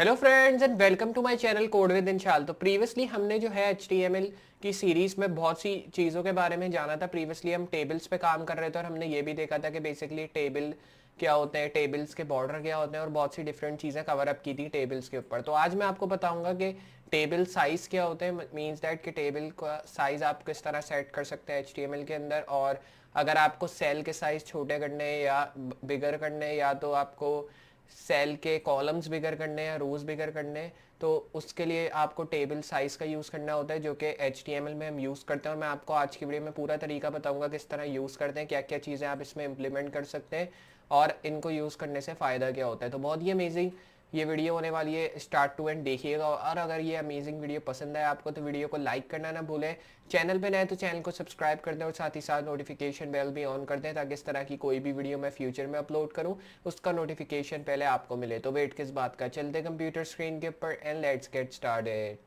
Hello friends and welcome to my channel code with Inshal. तो previously हमने जो है HTML की सीरीज में बहुत सी चीज़ों के बारे में जाना था। प्रीवियसली हम टेबल्स पे काम कर रहे थे और हमने ये भी देखा था कि बेसिकली टेबल क्या होते हैं, टेबल्स के बॉर्डर क्या होते हैं और बहुत सी डिफरेंट चीज़ें कवर अप की थी टेबल्स के ऊपर। तो आज मैं आपको बताऊंगा कि टेबल साइज़ क्या होते हैं, मीन्स दैट कि टेबल का साइज़ आप किस तरह सेट कर सकते हैं HTML के अंदर। और अगर आपको सेल के साइज़ छोटे करने हैं या बिगर करने हैं, या तो आपको सेल के कॉलम्स बिगर करने या रोज बिगर करने, तो उसके लिए आपको टेबल साइज का यूज़ करना होता है, जो कि HTML में हम यूज़ करते हैं। और मैं आपको आज की वीडियो में पूरा तरीका बताऊंगा किस तरह यूज़ करते हैं, क्या क्या चीज़ें आप इसमें इम्प्लीमेंट कर सकते हैं और इनको यूज़ करने से फ़ायदा क्या होता है। तो बहुत ही अमेजिंग ये वीडियो होने वाली है, स्टार्ट टू एंड देखिएगा। और अगर ये अमेजिंग वीडियो पसंद आए आपको तो वीडियो को लाइक करना ना भूलें। चैनल पे नए तो चैनल को सब्सक्राइब कर दें और साथ ही साथ नोटिफिकेशन बेल भी ऑन कर दें, ताकि इस तरह की कोई भी वीडियो मैं फ्यूचर में अपलोड करूं उसका नोटिफिकेशन पहले आपको मिले। तो वेट किस बात का, चलते कंप्यूटर स्क्रीन के ऊपर एंड लेट्स गेट स्टार्टेड।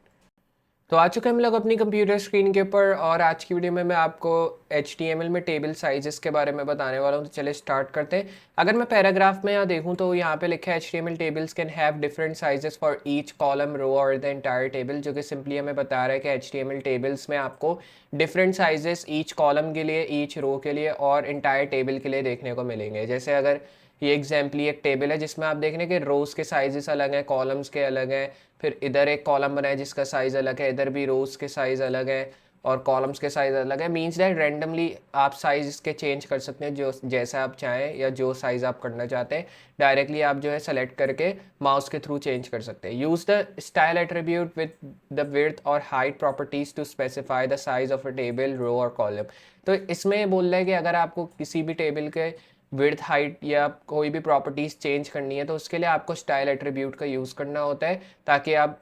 तो आ चुके हैं हम लोग अपनी कंप्यूटर स्क्रीन के ऊपर और आज की वीडियो में मैं आपको HTML में टेबल साइजेस के बारे में बताने वाला हूँ। तो चले स्टार्ट करते हैं। अगर मैं पैराग्राफ में यहाँ देखूँ तो यहाँ पे लिखा है HTML tables can have different sizes for each column, row or the entire table, जो कि सिंपली हमें बता रहा है कि HTML टेबल्स में आपको डिफरेंट साइजेस ईच कॉलम के लिए, ईच रो के लिए और एंटायर टेबल के लिए देखने को मिलेंगे। जैसे अगर ये एग्जाम्पली एक टेबल है जिसमें आप देख रहे हैं कि रोज के साइजेस अलग हैं, कॉलम्स के अलग हैं, फिर इधर एक कॉलम बना है जिसका साइज़ अलग है, इधर भी रोज के साइज़ अलग है और कॉलम्स के साइज़ अलग है। मीन्स दैट रेंडमली आप साइज़ इसके चेंज कर सकते हैं जो जैसा आप चाहें, या जो साइज़ आप करना चाहते हैं डायरेक्टली आप जो है सेलेक्ट करके माउस के थ्रू चेंज कर सकते हैं। Use the style attribute with the width or height properties to specify the size of a table, row or column. तो इसमें बोल रहा है कि अगर आपको किसी भी टेबल के विड्थ, हाइट या कोई भी प्रॉपर्टीज़ चेंज करनी है तो उसके लिए आपको स्टाइल एट्रीब्यूट का यूज़ करना होता है, ताकि आप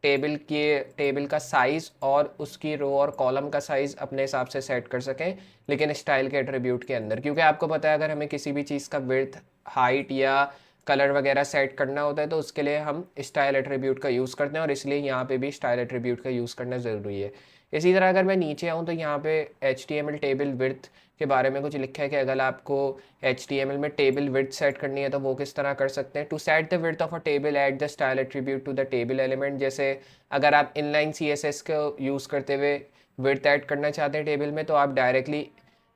टेबल का साइज़ और उसकी रो और कॉलम का साइज़ अपने हिसाब से सेट कर सकें, लेकिन स्टाइल के एट्रीब्यूट के अंदर। क्योंकि आपको पता है अगर हमें किसी भी चीज़ का विड्थ, हाइट या कलर वगैरह सेट करना होता है तो उसके लिए हम स्टाइल एट्रीब्यूट का यूज़ करते हैं, और इसलिए यहाँ पे भी स्टाइल एट्रीब्यूट का यूज़ करना ज़रूरी है। इसी तरह अगर मैं नीचे आऊँ तो यहाँ पे HTML टेबल विड्थ के बारे में कुछ लिखा है कि अगर आपको HTML में टेबल विड्थ सेट करनी है तो वो किस तरह कर सकते हैं। To set the width of a table, add the style attribute to the table element. जैसे अगर आप इनलाइन CSS को यूज़ करते हुए विड्थ ऐड करना चाहते हैं टेबल में, तो आप डायरेक्टली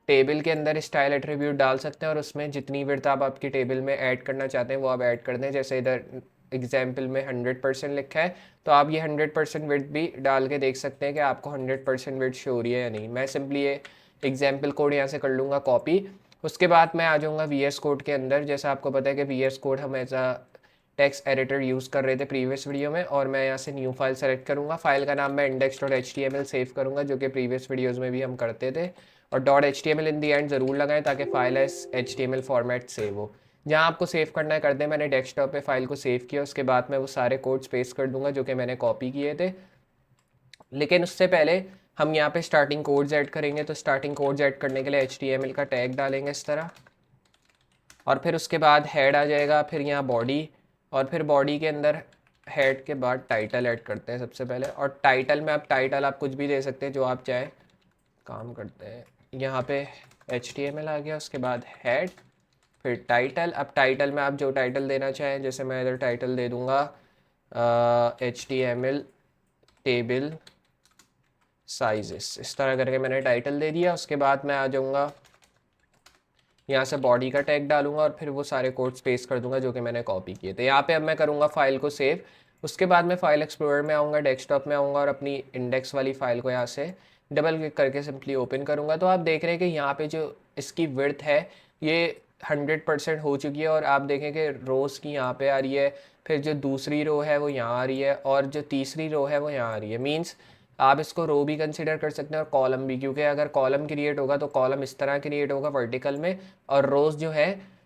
टेबल के अंदर स्टाइल एट्रीब्यूट डाल सकते हैं और उसमें जितनी विड्थ आप आपकी टेबल में ऐड करना चाहते हैं वो आप ऐड कर दें। जैसे इधर एग्जाम्पल में 100% लिखा है, तो आप ये 100% विड्थ भी डाल के देख सकते हैं कि आपको 100% विड्थ शो हो रही है या नहीं। मैं सिंपली ये एग्जाम्पल कोड यहाँ से कर लूँगा कॉपी। उसके बाद मैं आ जाऊँगा VS कोड के अंदर। जैसा आपको पता है कि VS कोड हम as a text editor use कर रहे थे प्रीवियस वीडियो में, और मैं यहाँ से न्यू फाइल सेलेक्ट करूँगा। फाइल का नाम मैं index.html सेव करूँगा, जो कि प्रीवियस वीडियोज़ में भी हम करते थे। और .html इन दी एंड ज़रूर लगाएं ताकि file S HTML format save हो। जहाँ आपको सेव करना है कर दें। मैंने डेस्कटॉप पे फाइल को सेव किया, उसके बाद मैं वो सारे कोड्स पेस्ट कर दूंगा जो कि मैंने कॉपी किए थे। लेकिन उससे पहले हम यहाँ पे स्टार्टिंग कोड्स ऐड करेंगे। तो स्टार्टिंग कोड्स ऐड करने के लिए HTML का टैग डालेंगे इस तरह, और फिर उसके बाद हेड आ जाएगा, फिर यहाँ बॉडी, और फिर बॉडी के अंदर हेड के बाद टाइटल ऐड करते हैं सबसे पहले। और टाइटल में आप टाइटल आप कुछ भी दे सकते हैं जो आप चाहें। काम करते हैं, यहाँ पे HTML आ गया, उसके बाद हेड, फिर टाइटल। अब टाइटल में आप जो टाइटल देना चाहें, जैसे मैं इधर टाइटल दे दूँगा HTML टेबल साइजेस। इस तरह करके मैंने टाइटल दे दिया। उसके बाद मैं आ जाऊँगा यहाँ से बॉडी का टैग डालूंगा और फिर वो सारे कोड्स पेस्ट कर दूंगा जो कि मैंने कॉपी किए थे। यहाँ पे अब मैं करूँगा फाइल को सेव। उसके बाद मैं फाइल एक्सप्लोरर में आऊँगा, डेस्कटॉप में आऊँगा और अपनी इंडेक्स वाली फाइल को यहाँ से डबल क्लिक करके सिंपली ओपन करूँगा। तो आप देख रहे हैं कि यहाँ पे जो इसकी विड्थ है ये 100% हो चुकी है, और आप देखें कि रोज़ की यहाँ पे आ रही है, फिर जो दूसरी रो है वो यहाँ आ रही है, और जो तीसरी रो है वो यहाँ आ रही है। मीन्स आप इसको रो भी कंसिडर कर सकते हैं और कॉलम भी, क्योंकि अगर कॉलम क्रिएट होगा तो कॉलम इस तरह क्रिएट होगा वर्टिकल में, और रोज़ जो है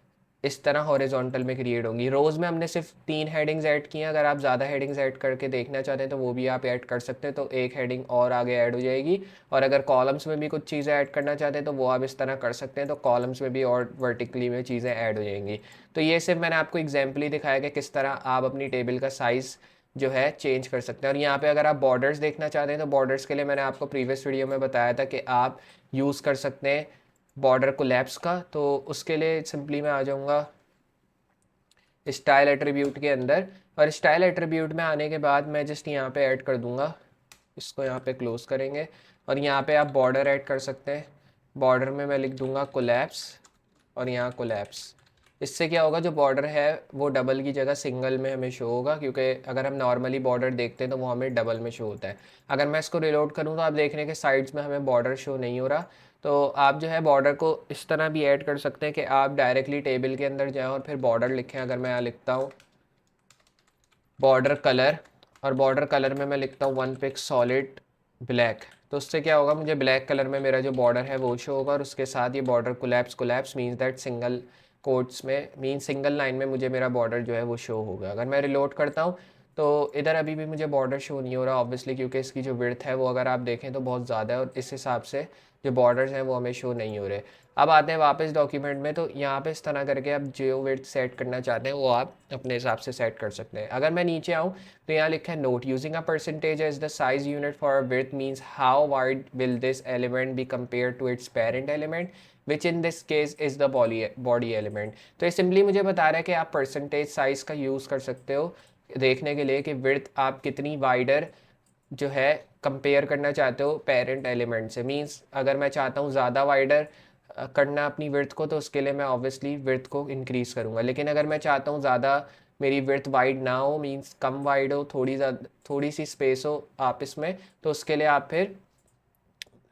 इस तरह हॉरिजॉन्टल में क्रिएट होंगी। रोज़ में हमने सिर्फ 3 हेडिंग्स ऐड की हैं। अगर आप ज़्यादा हेडिंग्स ऐड करके देखना चाहते हैं तो वो भी आप ऐड कर सकते हैं, तो एक हेडिंग और आगे ऐड हो जाएगी। और अगर कॉलम्स में भी कुछ चीज़ें ऐड करना चाहते हैं तो वो आप इस तरह कर सकते हैं, तो कॉलम्स में भी और वर्टिकली में चीज़ें ऐड हो जाएंगी। तो ये सिर्फ मैंने आपको एग्जाम्पल ही दिखाया कि किस तरह आप अपनी टेबल का साइज़ जो है चेंज कर सकते हैं। और यहाँ पे अगर आप बॉर्डर्स देखना चाहते हैं तो बॉर्डर्स के लिए मैंने आपको प्रीवियस वीडियो में बताया था कि आप यूज़ कर सकते हैं बॉर्डर कोलैप्स का। तो उसके लिए सिंपली मैं आ जाऊँगा स्टाइल एट्रीब्यूट के अंदर, और स्टाइल एट्रीब्यूट में आने के बाद मैं जस्ट यहाँ पे ऐड कर दूँगा, इसको यहाँ पे क्लोज करेंगे और यहाँ पे आप बॉर्डर ऐड कर सकते हैं। बॉर्डर में मैं लिख दूँगा कोलैप्स और यहाँ कोलैप्स। इससे क्या होगा, जो बॉर्डर है वो डबल की जगह सिंगल में हमें शो होगा, क्योंकि अगर हम नॉर्मली बॉर्डर देखते हैं तो वो हमें डबल में शो होता है। अगर मैं इसको रिलोड करूँ तो आप देख रहे हैं कि साइड्स में हमें बॉर्डर शो नहीं हो रहा। तो आप जो है बॉर्डर को इस तरह भी ऐड कर सकते हैं कि आप डायरेक्टली टेबल के अंदर जाएँ और फिर बॉर्डर लिखें। अगर मैं यहाँ लिखता हूँ बॉर्डर कलर, और बॉर्डर कलर में मैं लिखता हूँ वन पिक सॉलिड ब्लैक, तो उससे क्या होगा, मुझे ब्लैक कलर में मेरा जो बॉर्डर है वो शो होगा और उसके साथ ये border collapse, collapse means that single quotes में मीन सिंगल लाइन में मुझे मेरा बॉर्डर जो है वो शो होगा। अगर मैं रिलोड करता हूँ तो इधर अभी भी मुझे बॉर्डर शो नहीं हो रहा ऑब्वियसली, क्योंकि इसकी जो विड्थ है वो अगर आप देखें तो बहुत ज़्यादा है और इस हिसाब से जो बॉर्डर्स हैं वो हमें शो नहीं हो रहे। अब आते हैं वापस डॉक्यूमेंट में, तो यहाँ पे इस तरह करके आप जो विड्थ सेट करना चाहते हैं वो आप अपने हिसाब से सेट कर सकते हैं। अगर मैं नीचे आऊँ तो यहाँ लिखा है note, using a percentage as the size unit for width means how wide will this element be compare to its parent element which in this case is the body element. तो ये सिंपली मुझे बता रहा है कि आप percentage size का use कर सकते हो देखने के लिए कि विड्थ आप कितनी वाइडर जो है कंपेयर करना चाहते हो पेरेंट एलिमेंट से। मींस अगर मैं चाहता हूँ ज़्यादा वाइडर करना अपनी विड्थ को, तो उसके लिए मैं ऑब्वियसली विड्थ को इंक्रीज़ करूँगा। लेकिन अगर मैं चाहता हूँ ज़्यादा मेरी विड्थ वाइड ना हो, मींस कम वाइड हो, थोड़ी सी स्पेस हो आपस में, तो उसके लिए आप फिर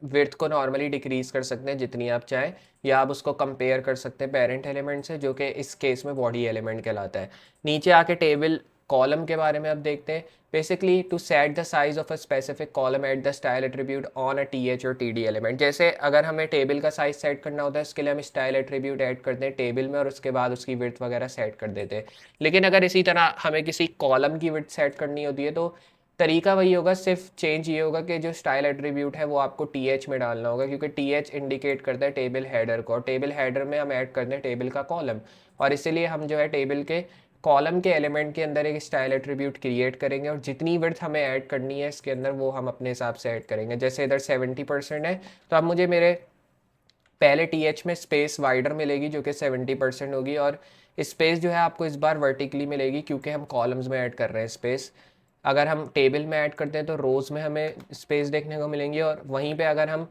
विड्थ को नॉर्मली डिक्रीज़ कर सकते हैं जितनी आप चाहें, या आप उसको कंपेयर कर सकते हैं पेरेंट एलिमेंट से, जो कि इस केस में बॉडी एलिमेंट कहलाता है। नीचे आके टेबल कॉलम के बारे में अब देखते हैं। Basically to set the size of a specific column at the style attribute on a T H और टी डी एलिमेंट। जैसे अगर हमें टेबल का साइज सेट करना होता है, इसके लिए हम स्टाइल एट्रीब्यूट ऐड करते हैं टेबल में और उसके बाद उसकी विड्थ वगैरह सेट कर देते हैं। लेकिन अगर इसी तरह हमें किसी कॉलम की विड्थ सेट करनी होती है तो तरीका वही होगा, सिर्फ चेंज ये होगा कि जो स्टाइल एट्रीब्यूट है वो आपको टी एच में डालना होगा, क्योंकि टी एच इंडिकेट करता है टेबल हेडर को, और टेबल हेडर में हम ऐड करते हैं टेबल का कॉलम, और इसीलिए हम जो है टेबल के कॉलम के एलिमेंट के अंदर एक स्टाइल एट्रीब्यूट क्रिएट करेंगे और जितनी विड्थ हमें ऐड करनी है इसके अंदर वो हम अपने हिसाब से ऐड करेंगे। जैसे इधर 70% है, तो अब मुझे मेरे पहले टी एच में स्पेस वाइडर मिलेगी जो कि 70% होगी, और स्पेस जो है आपको इस बार वर्टिकली मिलेगी क्योंकि हम कॉलम्स में ऐड कर रहे हैं स्पेस। अगर हम टेबल में ऐड करते हैं तो रोज़ में हमें स्पेस देखने को मिलेंगी, और वहीं पे अगर हम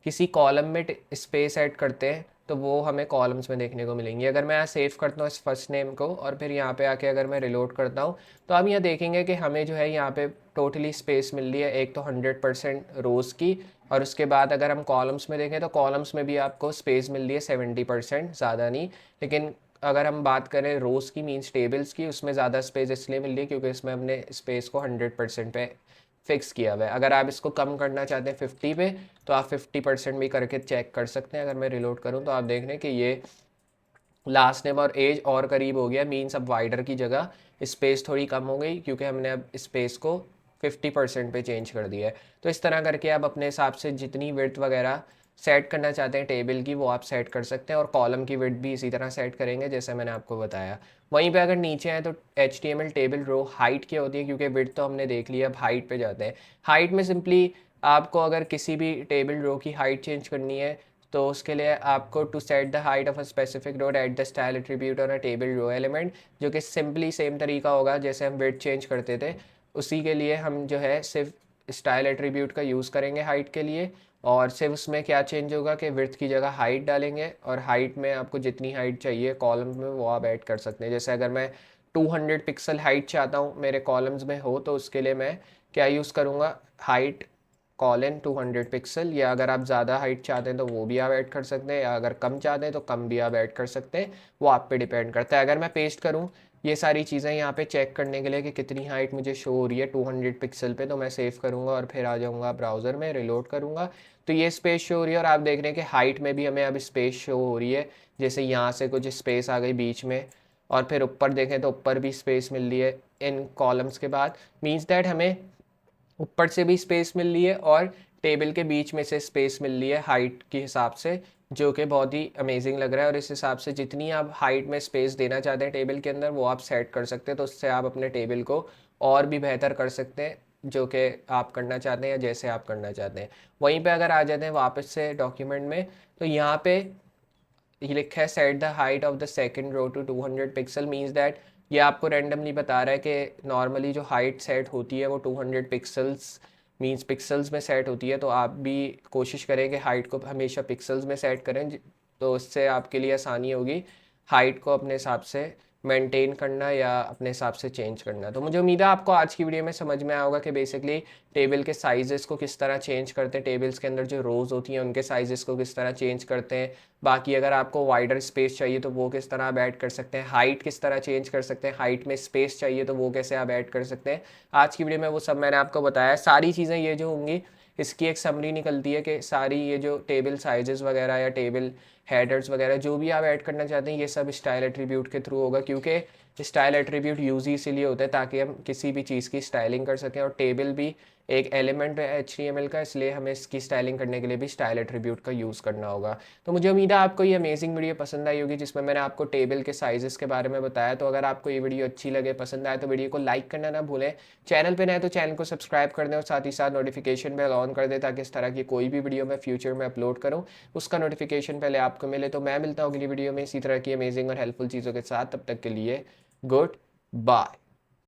किसी कॉलम में स्पेस ऐड करते हैं तो वो हमें कॉलम्स में देखने को मिलेंगी। अगर मैं यहाँ सेव करता हूँ इस फर्स्ट नेम को और फिर यहाँ पे आके अगर मैं रिलोड करता हूँ तो आप यहाँ देखेंगे कि हमें जो है यहाँ पे टोटली स्पेस मिल रही है, एक तो 100% रोज़ की, और उसके बाद अगर हम कॉलम्स में देखें तो कॉलम्स में भी आपको स्पेस मिल रही है 70%, ज़्यादा नहीं। लेकिन अगर हम बात करें रोज़ की मीन्स टेबल्स की, उसमें ज़्यादा स्पेस इसलिए मिल रही है क्योंकि इसमें हमने स्पेस को 100% पे फिक्स किया हुआ है। अगर आप इसको कम करना चाहते हैं 50 पे तो आप 50% भी करके चेक कर सकते हैं। अगर मैं रिलोड करूं तो आप देख रहे हैं कि ये लास्ट नेम और एज और करीब हो गया, मीन्स अब वाइडर की जगह स्पेस थोड़ी कम हो गई क्योंकि हमने अब स्पेस को 50% पे चेंज कर दिया है। तो इस तरह करके आप अपने हिसाब से जितनी विड्थ वगैरह सेट करना चाहते हैं टेबल की वो आप सेट कर सकते हैं, और कॉलम की विड्थ भी इसी तरह सेट करेंगे जैसे मैंने आपको बताया। वहीं पे अगर नीचे आए तो HTML टेबल रो हाइट की होती है, क्योंकि विड्थ तो हमने देख लिया, अब हाइट पे जाते हैं। हाइट में सिंपली आपको अगर किसी भी टेबल रो की हाइट चेंज करनी है तो उसके लिए आपको to set the height of a specific row at the style attribute on a table row element, जो कि सिंपली सेम तरीका होगा जैसे हम विड्थ चेंज करते थे, उसी के लिए हम जो है सिर्फ स्टाइल एट्रीब्यूट का यूज़ करेंगे हाइट के लिए। और सिर्फ उसमें क्या चेंज होगा कि विड्थ की जगह हाइट डालेंगे, और हाइट में आपको जितनी हाइट चाहिए कॉलम में वो आप ऐड कर सकते हैं। जैसे अगर मैं 200 पिक्सल हाइट चाहता हूँ मेरे कॉलम्स में हो तो उसके लिए मैं क्या यूज़ करूँगा, हाइट कॉलन 200 पिक्सल, या अगर आप ज़्यादा हाइट चाहते हैं तो वो भी आप ऐड कर सकते हैं, या अगर कम चाहते हैं तो कम भी आप ऐड कर सकते हैं, वो आप पे डिपेंड करता है। अगर मैं पेस्ट करूँ ये सारी चीज़ें यहाँ पे चेक करने के लिए कि कितनी हाइट मुझे शो हो रही है 200 पिक्सल पे, तो मैं सेव करूँगा और फिर आ जाऊँगा ब्राउज़र में, रिलोड करूँगा तो ये स्पेस शो हो रही है, और आप देख रहे हैं कि हाइट में भी हमें अब स्पेस शो हो रही है। जैसे यहाँ से कुछ स्पेस आ गई बीच में, और फिर ऊपर देखें तो ऊपर भी स्पेस मिल रही है इन कॉलम्स के बाद, मीन्स दैट हमें ऊपर से भी स्पेस मिल रही है और टेबल के बीच में से स्पेस मिल रही है हाइट के हिसाब से, जो कि बहुत ही अमेजिंग लग रहा है। और इस हिसाब से जितनी आप हाइट में स्पेस देना चाहते हैं टेबल के अंदर वो आप सेट कर सकते हैं, तो उससे आप अपने टेबल को और भी बेहतर कर सकते हैं जो कि आप करना चाहते हैं या जैसे आप करना चाहते हैं। वहीं पे अगर आ जाते हैं वापस से डॉक्यूमेंट में, तो यहाँ पे ये लिखा है set the height of the second row to 200 pixel, means that ये आपको रैंडमली बता रहा है कि नॉर्मली जो हाइट सेट होती है वो 200 पिक्सल्स मींस पिक्सल्स में सेट होती है, तो आप भी कोशिश करें कि हाइट को हमेशा पिक्सल्स में सेट करें, तो उससे आपके लिए आसानी होगी हाइट को अपने हिसाब से मेंटेन करना या अपने हिसाब से चेंज करना। तो मुझे उम्मीद है आपको आज की वीडियो में समझ में आया होगा कि बेसिकली टेबल के साइजेस को किस तरह चेंज करते हैं, टेबल्स के अंदर जो रोज़ होती हैं उनके साइजेस को किस तरह चेंज करते हैं, बाकी अगर आपको वाइडर स्पेस चाहिए तो वो किस तरह आप ऐड कर सकते हैं, हाइट किस तरह चेंज कर सकते हैं, हाइट में स्पेस चाहिए तो वो कैसे आप ऐड कर सकते हैं। आज की वीडियो में वो सब मैंने आपको बताया। सारी चीज़ें ये जो होंगी इसकी एक समरी निकलती है कि सारी ये जो टेबल साइजेस वगैरह या टेबल हेडर्स वगैरह जो भी आप ऐड करना चाहते हैं ये सब स्टाइल एट्रीब्यूट के थ्रू होगा, क्योंकि स्टाइल एट्रीब्यूट यूज़ ही इसीलिए होता है ताकि हम किसी भी चीज़ की स्टाइलिंग कर सकें, और टेबल भी एक एलिमेंट है HTML का, इसलिए हमें इसकी स्टाइलिंग करने के लिए भी स्टाइल एट्रीब्यूट का यूज़ करना होगा। तो मुझे उम्मीद है आपको ये अमेजिंग वीडियो पसंद आई होगी जिसमें मैंने आपको टेबल के साइजेस के बारे में बताया। तो अगर आपको ये वीडियो अच्छी लगे, पसंद आए, तो वीडियो को लाइक करना ना भूलें, चैनल पे नए तो चैनल को सब्सक्राइब कर दें और साथ ही साथ नोटिफिकेशन बेल ऑन कर दें ताकि इस तरह की कोई भी वीडियो मैं फ्यूचर में अपलोड करूँ उसका नोटिफिकेशन पहले आपको मिले। तो मैं मिलता हूँ अगली वीडियो में इसी तरह की अमेजिंग और हेल्पफुल चीज़ों के साथ, तब तक के लिए गुड बाय।